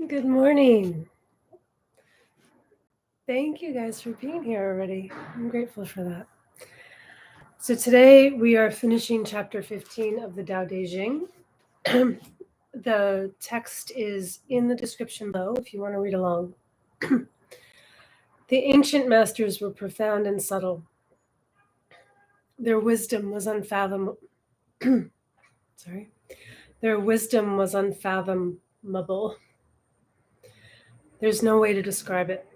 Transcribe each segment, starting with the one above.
Good morning. Thank you guys for being here already. I'm grateful for that. So today we are finishing chapter 15 of the Tao Te Ching. The text is in the description below if you want to read along. The ancient masters were profound and subtle. Their wisdom was unfathomable. Their wisdom was unfathomable. There's no way to describe it.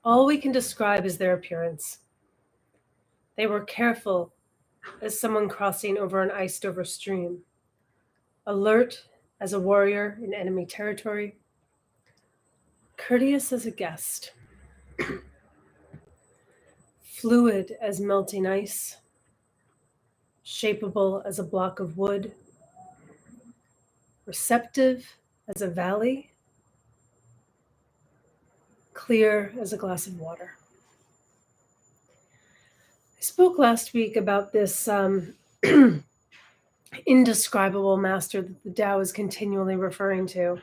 All we can describe is their appearance. They were careful as someone crossing over an iced-over stream, alert as a warrior in enemy territory, courteous as a guest, fluid as melting ice, shapable as a block of wood, receptive as a valley, clear as a glass of water. I spoke last week about this indescribable master that the Tao is continually referring to.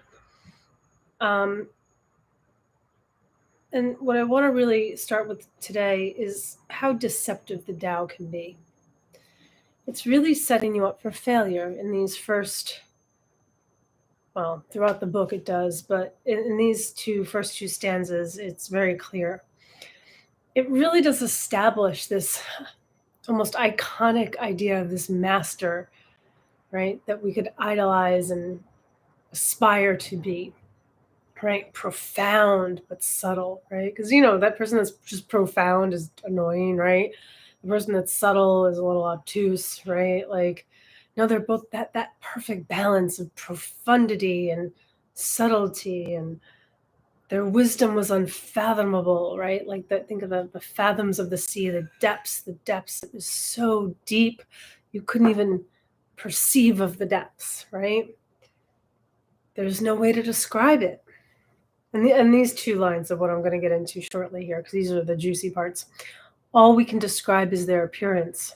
And what I want to really start with today is how deceptive the Tao can be. It's really setting you up for failure in these first, well, throughout the book it does, but in these first two stanzas, it's very clear. It really does establish this almost iconic idea of this master, right, that we could idolize and aspire to be. Right, profound but subtle, right? Because that person that's just profound is annoying, right? The person that's subtle is a little obtuse, right? Like, no, they're both that perfect balance of profundity and subtlety, and their wisdom was unfathomable, right? Like that. Think of the fathoms of the sea, the depths. It was so deep, you couldn't even perceive of the depths, right? There's no way to describe it. And these two lines are what I'm going to get into shortly here, because these are the juicy parts. All we can describe is their appearance.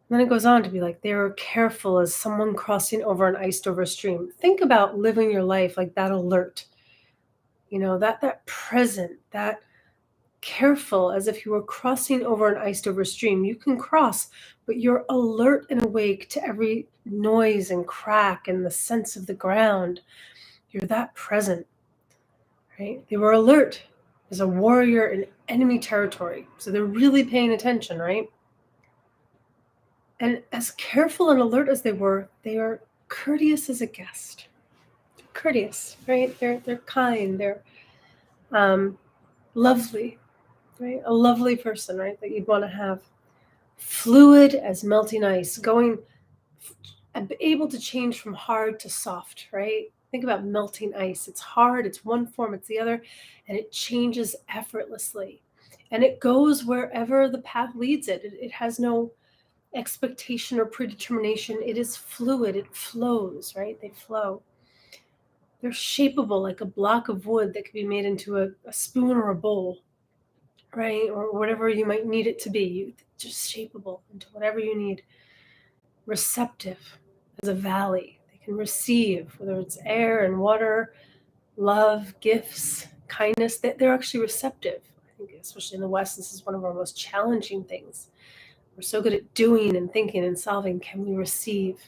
And then it goes on to be like, they were careful as someone crossing over an iced over stream. Think about living your life like that alert, that present, that careful as if you were crossing over an iced over stream. You can cross, but you're alert and awake to every noise and crack and the sense of the ground. You're that present. Right? They were alert as a warrior in enemy territory. So they're really paying attention, right? And as careful and alert as they are courteous as a guest. Courteous, right? They're kind, they're lovely, right? A lovely person, right? That you'd want to have. Fluid as melting ice, able to change from hard to soft, right? Think about melting ice. It's hard, it's one form, it's the other, and it changes effortlessly. And it goes wherever the path leads it. It has no expectation or predetermination. It is fluid, it flows, right? They flow. They're shapeable like a block of wood that could be made into a spoon or a bowl, right? Or whatever you might need it to be. Just shapeable into whatever you need. Receptive as a valley. They can receive, whether it's air and water, love, gifts, kindness. They're actually receptive. I think, especially in the West, this is one of our most challenging things. We're so good at doing and thinking and solving. Can we receive?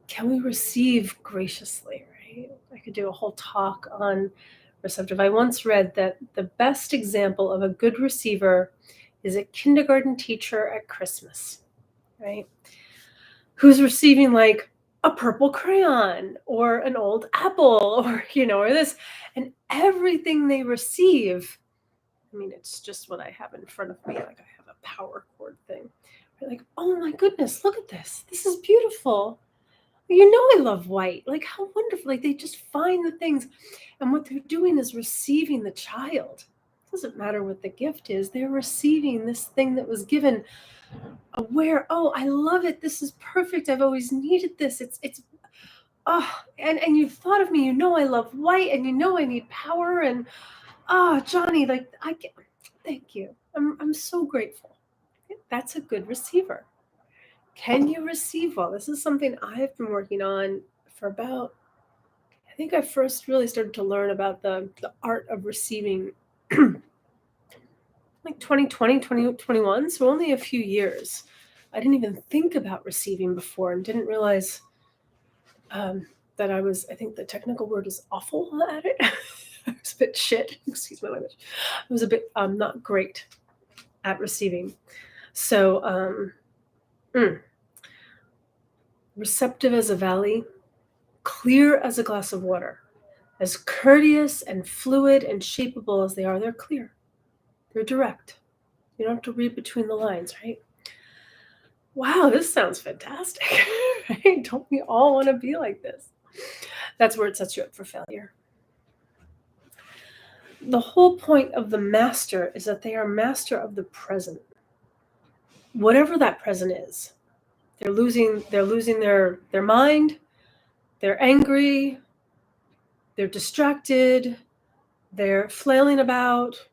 Can we receive graciously, right? I could do a whole talk on receptive. I once read that the best example of a good receiver is a kindergarten teacher at Christmas, right? Who's receiving like a purple crayon or an old apple or, or this, and everything they receive. I mean, it's just what I have in front of me. Like I have a power cord thing. They're like, oh my goodness, look at this. This is beautiful. I love white. Like how wonderful. Like they just find the things. And what they're doing is receiving the child. It doesn't matter what the gift is. They're receiving this thing that was given, aware, oh, I love it. This is perfect. I've always needed this. It's and you've thought of me. I love white, and I need power. And Johnny, like thank you. I'm so grateful. That's a good receiver. Can you receive well? This is something I've been working on for about I think I first really started to learn about the art of receiving like 2020, 2021, so only a few years. I didn't even think about receiving before and didn't realize that I think the technical word is awful at it. I was a bit shit, excuse my language. I was a bit not great at receiving. So, receptive as a valley, clear as a glass of water, as courteous and fluid and shapeable as they are, they're clear. They're direct. You don't have to read between the lines, right? Wow, this sounds fantastic. Right? Don't we all want to be like this? That's where it sets you up for failure. The whole point of the master is that they are master of the present. Whatever that present is. They're losing their mind, they're angry, they're distracted, they're flailing about.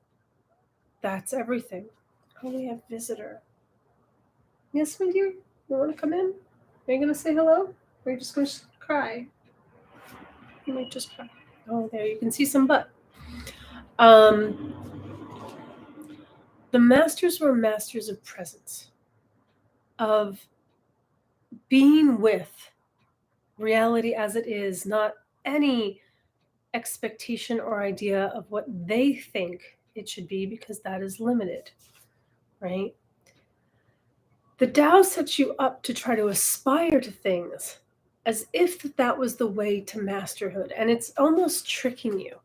That's everything. Oh, we have visitor. Yes, my dear? You want to come in? Are you going to say hello? Or are you just going to cry? You might just cry. Oh, there, you can see some butt. The masters were masters of presence, of being with reality as it is, not any expectation or idea of what they think it should be, because that is limited, right? The Tao sets you up to try to aspire to things as if that was the way to masterhood. And it's almost tricking you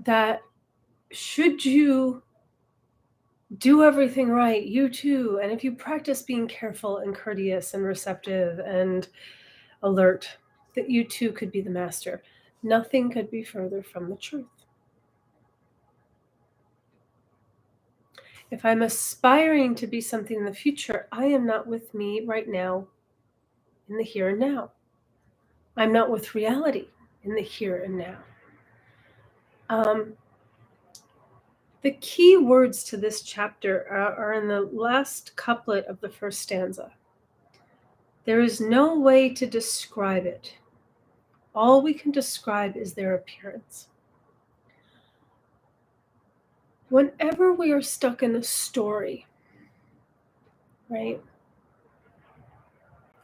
that should you do everything right, you too, and if you practice being careful and courteous and receptive and alert, that you too could be the master. Nothing could be further from the truth. If I'm aspiring to be something in the future, I am not with me right now in the here and now. I'm not with reality in the here and now. The key words to this chapter are in the last couplet of the first stanza. There is no way to describe it. All we can describe is their appearance. Whenever we are stuck in a story, right,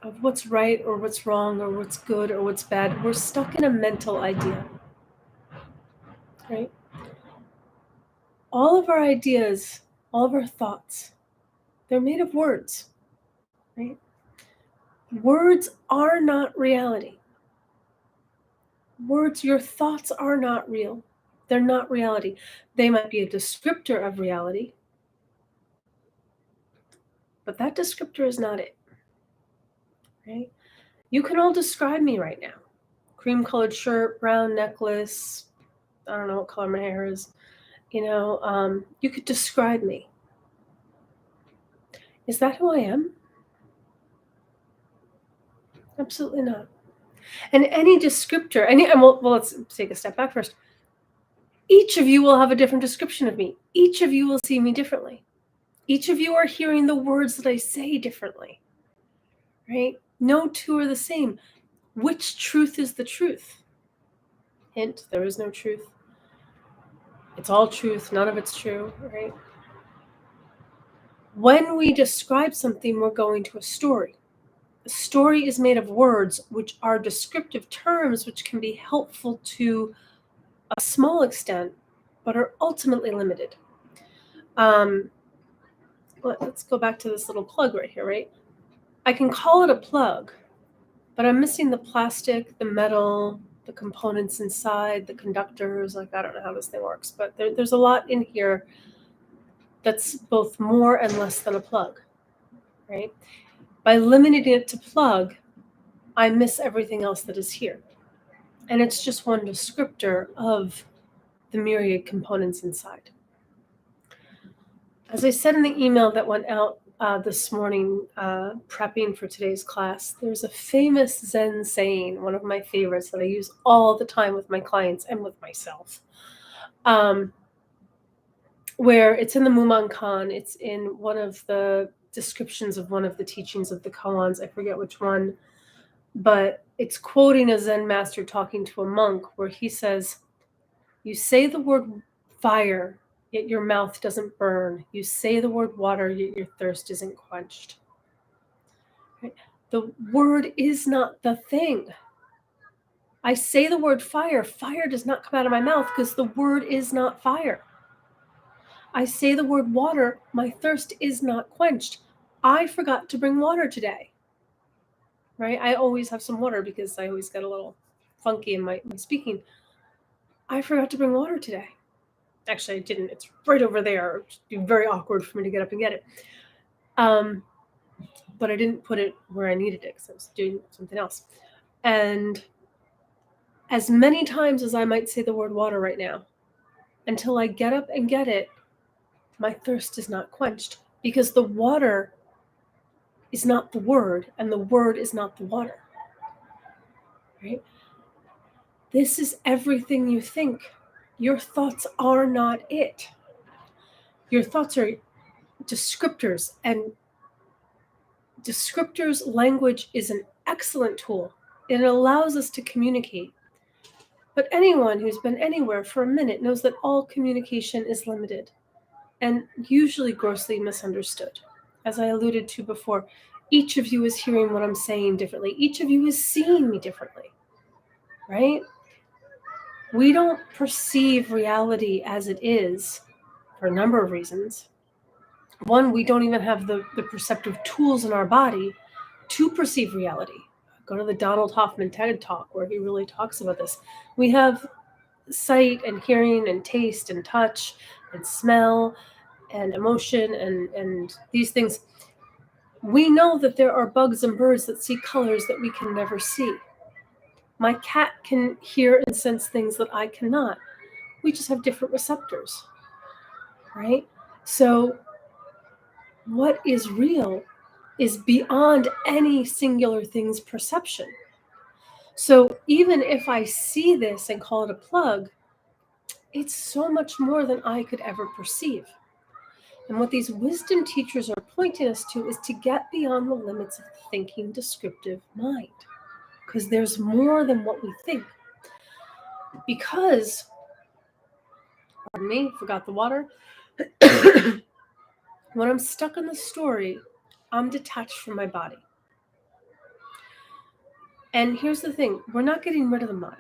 of what's right or what's wrong or what's good or what's bad, we're stuck in a mental idea, right? All of our ideas, all of our thoughts, they're made of words, right? Words are not reality. Words, your thoughts are not real. They're not reality. They might be a descriptor of reality, but that descriptor is not it, right? You can all describe me right now. Cream-colored shirt, brown necklace, I don't know what color my hair is. You could describe me. Is that who I am? Absolutely not. And any descriptor, let's take a step back first. Each of you will have a different description of me. Each of you will see me differently. Each of you are hearing the words that I say differently, right? No two are the same. Which truth is the truth? Hint, there is no truth. It's all truth, none of it's true, right? When we describe something, we're going to a story. A story is made of words, which are descriptive terms, which can be helpful to a small extent, but are ultimately limited. Let's go back to this little plug right here, right? I can call it a plug, but I'm missing the plastic, the metal, the components inside, the conductors. Like, I don't know how this thing works, but there's a lot in here that's both more and less than a plug, right? By limiting it to plug, I miss everything else that is here. And it's just one descriptor of the myriad components inside. As I said in the email that went out this morning, prepping for today's class, there's a famous Zen saying, one of my favorites that I use all the time with my clients and with myself, where it's in the Mumonkan. It's in one of the descriptions of one of the teachings of the koans. I forget which one, but it's quoting a Zen master talking to a monk where he says, you say the word fire, yet your mouth doesn't burn. You say the word water, yet your thirst isn't quenched. Right? The word is not the thing. I say the word fire. Fire does not come out of my mouth because the word is not fire. I say the word water. My thirst is not quenched. I forgot to bring water today. Right? I always have some water because I always get a little funky in my speaking. I forgot to bring water today. Actually, I didn't. It's right over there. It'd be very awkward for me to get up and get it. But I didn't put it where I needed it because I was doing something else. And as many times as I might say the word water right now, until I get up and get it, my thirst is not quenched because the water is not the word and the word is not the water. Right? This is everything you think. Your thoughts are not it. Your thoughts are descriptors, and descriptors language is an excellent tool. It allows us to communicate. But anyone who's been anywhere for a minute knows that all communication is limited and usually grossly misunderstood. As I alluded to before, each of you is hearing what I'm saying differently. Each of you is seeing me differently, right? We don't perceive reality as it is for a number of reasons. One, we don't even have the perceptive tools in our body to perceive reality. Go to the Donald Hoffman TED Talk where he really talks about this. We have sight and hearing and taste and touch and smell and emotion and these things. We know that there are bugs and birds that see colors that we can never see. My cat can hear and sense things that I cannot. We just have different receptors, right? So what is real is beyond any singular thing's perception. So even if I see this and call it a plug, it's so much more than I could ever perceive. And what these wisdom teachers are pointing us to is to get beyond the limits of the thinking descriptive mind. Because there's more than what we think. Because, pardon me, forgot the water. When I'm stuck in the story, I'm detached from my body. And here's the thing, we're not getting rid of the mind.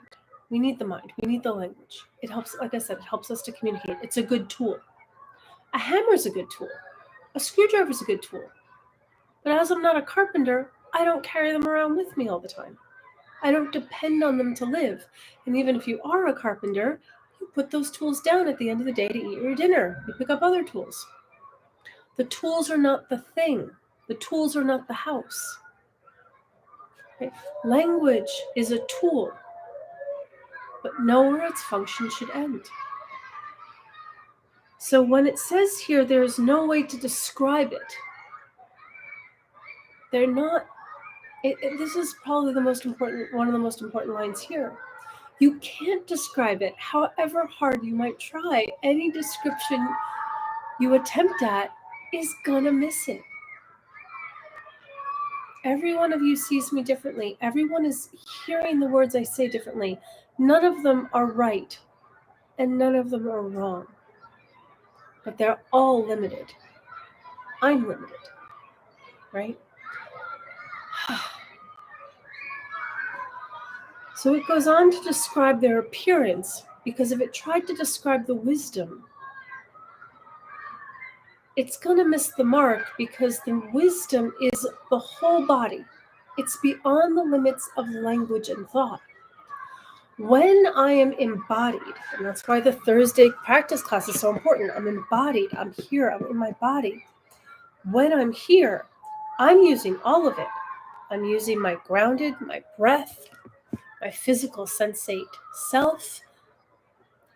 We need the mind. We need the language. It helps, like I said, it helps us to communicate. It's a good tool. A hammer is a good tool. A screwdriver is a good tool. But as I'm not a carpenter, I don't carry them around with me all the time. I don't depend on them to live. And even if you are a carpenter, you put those tools down at the end of the day to eat your dinner. You pick up other tools. The tools are not the thing. The tools are not the house. Right? Language is a tool, but know where its function should end. So when it says here, there is no way to describe it, they're not, this is probably the most important, one of the most important lines here. You can't describe it, however hard you might try. Any description you attempt at is gonna miss it. Every one of you sees me differently. Everyone is hearing the words I say differently. None of them are right, and none of them are wrong. But they're all limited. I'm limited, right? So it goes on to describe their appearance, because if it tried to describe the wisdom, it's going to miss the mark, because the wisdom is the whole body. It's beyond the limits of language and thought. When I am embodied, and that's why the Thursday practice class is so important. I'm embodied. I'm here. I'm in my body. When I'm here, I'm using all of it. I'm using my grounded, my breath, my physical sensate self,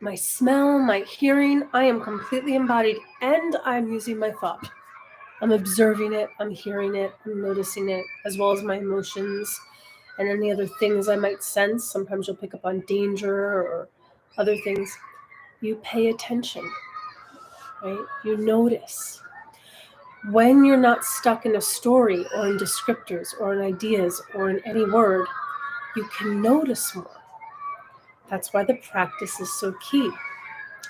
my smell, my hearing. I am completely embodied, and I'm using my thought. I'm observing it, I'm hearing it, I'm noticing it, as well as my emotions and any other things I might sense. Sometimes you'll pick up on danger or other things. You pay attention, right? You notice. When you're not stuck in a story or in descriptors or in ideas or in any word, you can notice more. That's why the practice is so key.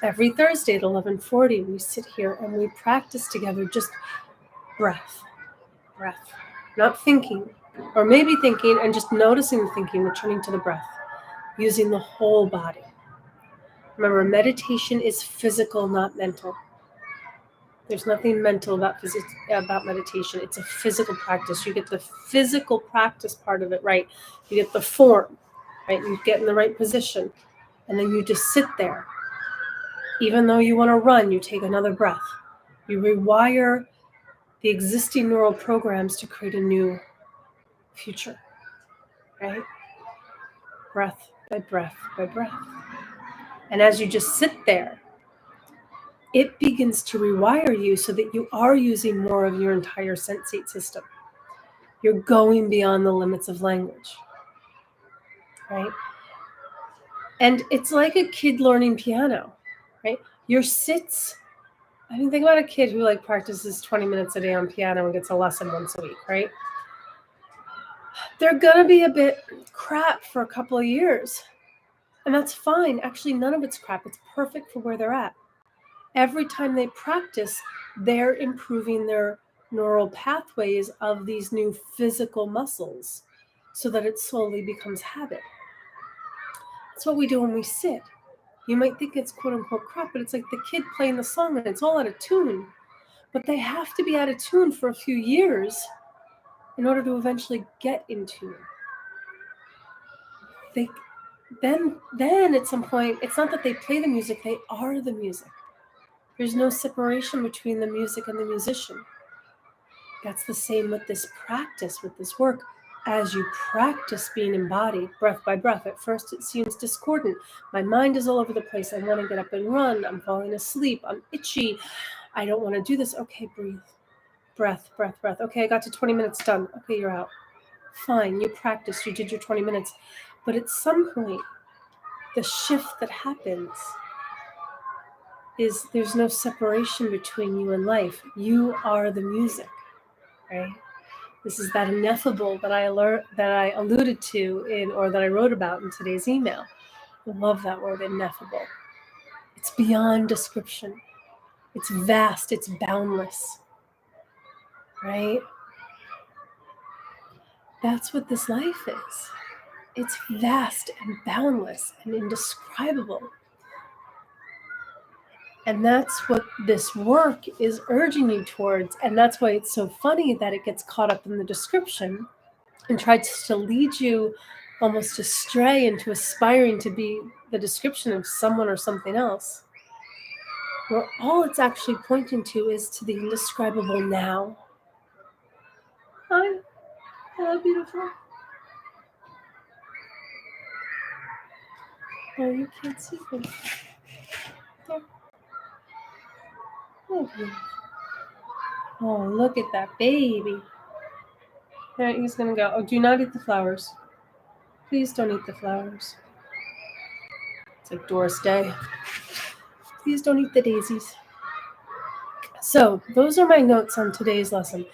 Every Thursday at 11:40, we sit here and we practice together just breath, breath, not thinking, or maybe thinking and just noticing the thinking, returning to the breath, using the whole body. Remember, meditation is physical, not mental. There's nothing mental about meditation. It's a physical practice. You get the physical practice part of it right. You get the form, right? You get in the right position, and then you just sit there. Even though you want to run, you take another breath. You rewire the existing neural programs to create a new future, right? Breath by breath by breath. And as you just sit there, it begins to rewire you so that you are using more of your entire sensate system. You're going beyond the limits of language, right? And it's like a kid learning piano, right? Your sits, I mean, think about a kid who like practices 20 minutes a day on piano and gets a lesson once a week, right? They're gonna be a bit crap for a couple of years. And that's fine. Actually, none of it's crap. It's perfect for where they're at. Every time they practice, they're improving their neural pathways of these new physical muscles so that it slowly becomes habit. That's what we do when we sit. You might think it's quote unquote crap, but it's like the kid playing the song and it's all out of tune. But they have to be out of tune for a few years in order to eventually get in tune. Then at some point, it's not that they play the music, they are the music. There's no separation between the music and the musician. That's the same with this practice, with this work. As you practice being embodied, breath by breath, at first it seems discordant. My mind is all over the place. I want to get up and run. I'm falling asleep. I'm itchy. I don't want to do this. Okay, breathe. Breath, breath, breath. Okay, I got to 20 minutes done. Okay, you're out. Fine, you practiced. You did your 20 minutes. But at some point, the shift that happens is there's no separation between you and life. You are the music, right? This is that ineffable that I alluded to that I wrote about in today's email. I love that word, ineffable. It's beyond description. It's vast. It's boundless, right? That's what this life is. It's vast and boundless and indescribable. And that's what this work is urging you towards. And that's why it's so funny that it gets caught up in the description and tries to lead you almost astray into aspiring to be the description of someone or something else, where all it's actually pointing to is to the indescribable now. Hi. Hello, beautiful. Oh, you can't see me. There. Oh, beautiful. Oh, look at that baby. All right, he's going to go. Oh, do not eat the flowers. Please don't eat the flowers. It's like Doris Day. Please don't eat the daisies. So, those are my notes on today's lesson.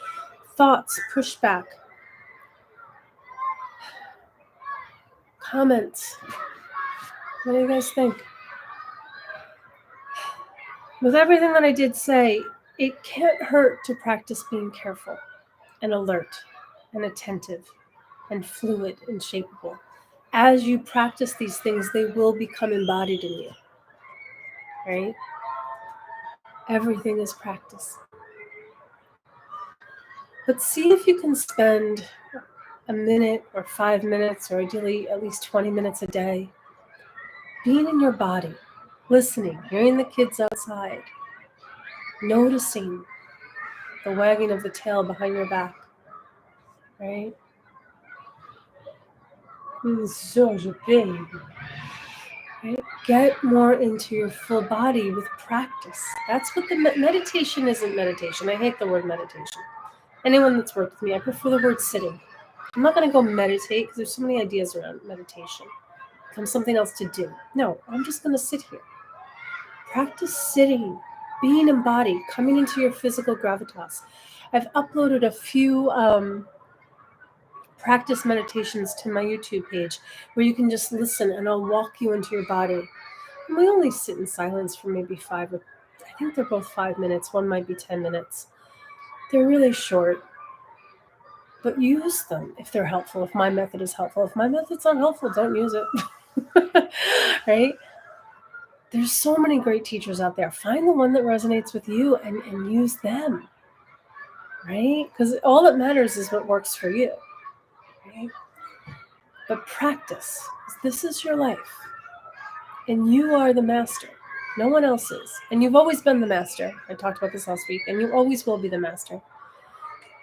Thoughts, pushback, comments. What do you guys think? With everything that I did say, it can't hurt to practice being careful and alert and attentive and fluid and shapeable. As you practice these things, they will become embodied in you, right? Everything is practice. But see if you can spend a minute or 5 minutes, or ideally at least 20 minutes a day, being in your body, listening, hearing the kids outside, noticing the wagging of the tail behind your back, right? Such a baby. Right? Get more into your full body with practice. That's what the meditation isn't meditation. I hate the word meditation. Anyone that's worked with me, I prefer the word sitting. I'm not going to go meditate because there's so many ideas around meditation. It becomes something else to do. No, I'm just going to sit here. Practice sitting. being embodied, coming into your physical gravitas. I've uploaded a few practice meditations to my YouTube page where you can just listen and I'll walk you into your body. And we only sit in silence for maybe I think they're both 5 minutes. One might be 10 minutes. They're really short, but use them if they're helpful. If my method is helpful, if my method's not helpful, don't use it. Right? There's so many great teachers out there. Find the one that resonates with you and use them. Right? Because all that matters is what works for you. Right? But practice. This is your life. And you are the master. No one else is. And you've always been the master. I talked about this last week. And you always will be the master.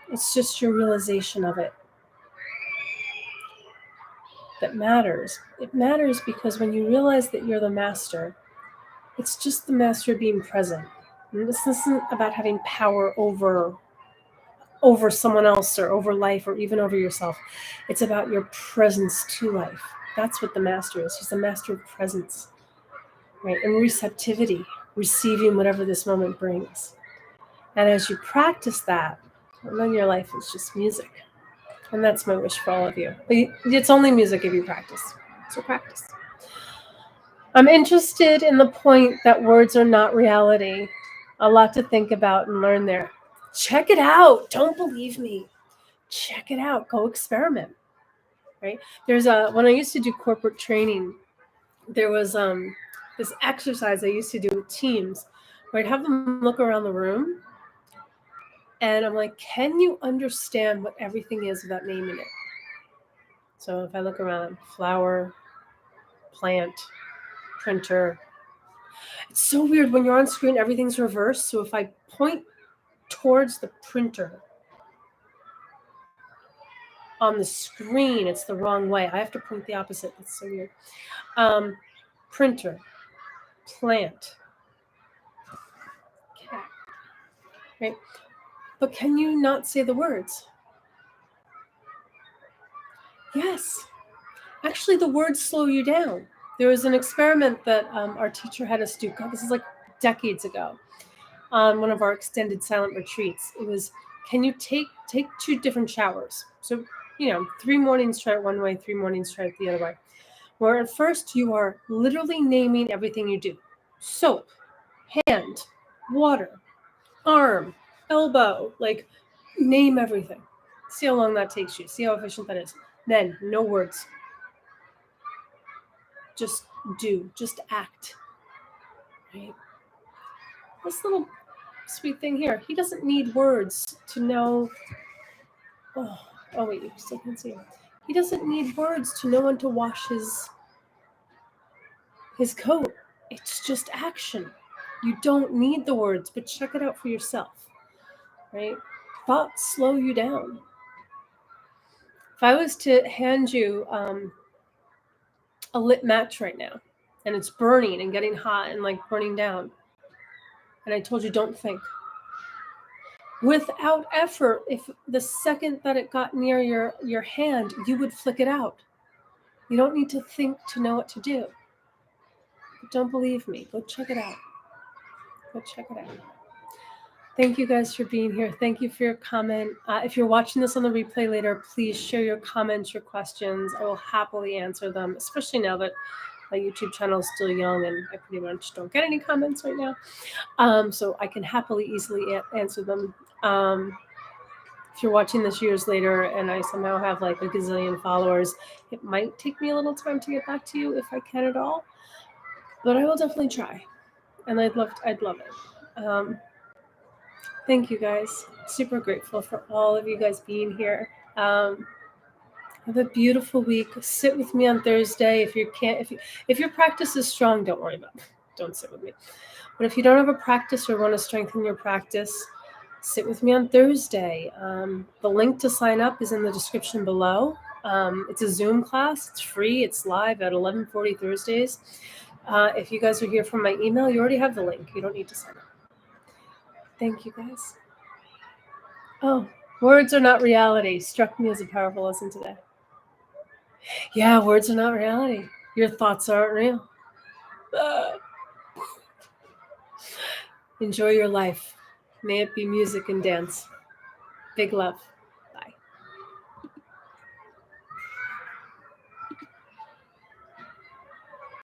It's just your realization of it that matters. It matters because when you realize that you're the master, it's just the master being present. And this isn't about having power over someone else or over life or even over yourself. It's about your presence to life. That's what the master is. He's the master of presence, right? And receptivity, receiving whatever this moment brings. And as you practice that, then your life is just music. And that's my wish for all of you. But it's only music if you practice. So practice. I'm interested in the point that words are not reality. A lot to think about and learn there. Check it out. Don't believe me. Check it out. Go experiment. Right? There's when I used to do corporate training, there was this exercise I used to do with teams where I'd have them look around the room and I'm like, can you understand what everything is without naming it? So if I look around, flower, plant, printer. It's so weird when you're on screen, everything's reversed. So if I point towards the printer on the screen, it's the wrong way. I have to point the opposite. That's so weird. Printer, plant, cat, right? But can you not say the words? Yes. Actually, the words slow you down. There was an experiment that our teacher had us do. God, this is like decades ago on one of our extended silent retreats. It was, can you take 2 different showers? So, 3 mornings try it one way, 3 mornings try it the other way. Where at first you are literally naming everything you do. Soap, hand, water, arm, elbow, like name everything. See how long that takes you. See how efficient that is. Then no words. Just do, just act. Right? This little sweet thing here, he doesn't need words to know. Oh wait, you still can't see him. He doesn't need words to know when to wash his coat. It's just action. You don't need the words, but check it out for yourself. Right? Thoughts slow you down. If I was to hand you a lit match right now, and it's burning and getting hot and like burning down, and I told you don't think, without effort, if the second that it got near your hand, you would flick it out. You don't need to think to know what to do. But don't believe me. Go check it out. Go check it out. Thank you guys for being here. Thank you for your comment. If you're watching this on the replay later, please share your comments, your questions. I will happily answer them, especially now that my YouTube channel is still young and I pretty much don't get any comments right now. So I can happily, easily answer them. If you're watching this years later and I somehow have like a gazillion followers, it might take me a little time to get back to you if I can at all. But I will definitely try. And I'd love it. Thank you guys. Super grateful for all of you guys being here. Have a beautiful week. Sit with me on Thursday. If your practice is strong, don't worry about it. Don't sit with me. But if you don't have a practice or want to strengthen your practice, sit with me on Thursday. The link to sign up is in the description below. It's a Zoom class. It's free. It's live at 11:40 Thursdays. If you guys are here from my email, you already have the link. You don't need to sign up. Thank you, guys. Oh, words are not reality. Struck me as a powerful lesson today. Yeah, words are not reality. Your thoughts aren't real. Enjoy your life. May it be music and dance. Big love.